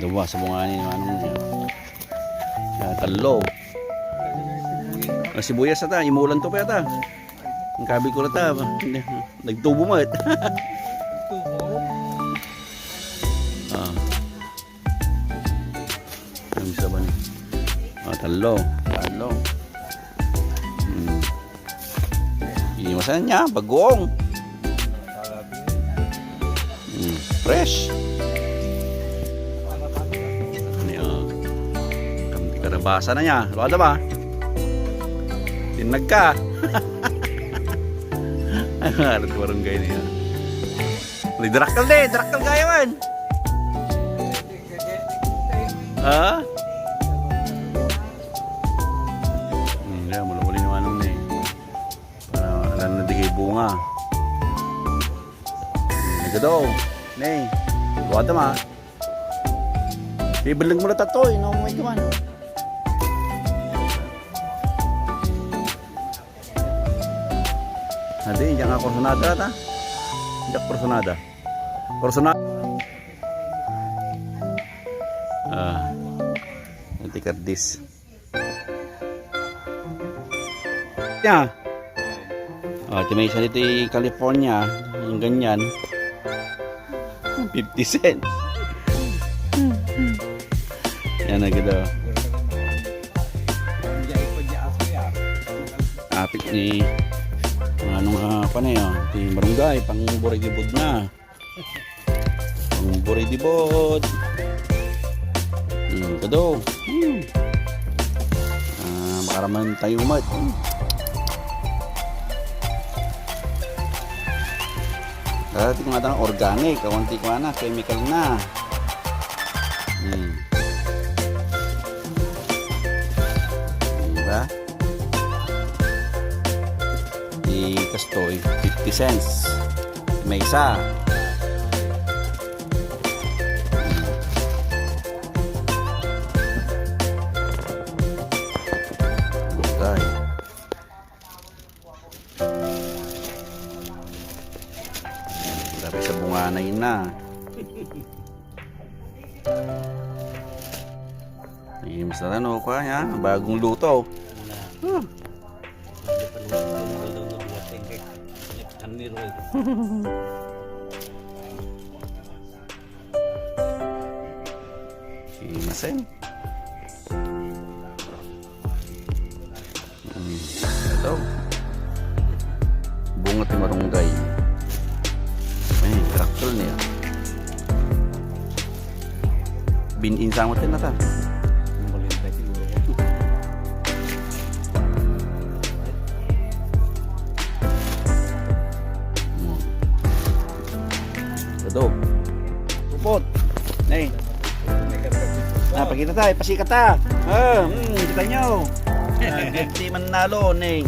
Duwa sa bunga ni manong niya. Talo. Sibuyas ata, imulan to pa yata. Ang kabil ko na ta. Nagtubo mo it. Ang isa ba niya? Talo. Iimasan niya, bagong. Fresh. Karabasa na niya. Luwada ba? Tinag ka. Alat barangay niya. Drakal deh. Drakal kaya man. Ha? Hindi, mula-muli naman nung ni. Para alam na digay bunga. Nagado. Nay. Luwada ma. Ibalang mo na tatoy. Naumay ka man. Hindi, jangan korsonada ta. Hindi korsonada. Korsonada. Nanti kardis. Ya. May isa dito yung California. Yung ganyan. 50 cents. Yan na gado. Apit ni anong panay di barangay pang buray-dibod na. Pang buray-dibod. Kado. Makaraman tayo umat. Dati kung nga organic, kawanti ko na, chemical na. Diba? Kastoy 50 cents may isa. Okay. Grabe sa bunga na yun na. Mas na ano ko ya, bagong luto. Imasen. Ito. Bunga ti marunggay. Ay, traktor niya. Binin sama tin nata. Ito. Tupot. Nay. Pagkita tayo, pasikat ta. Kita nyo. Ganti manalo, nay.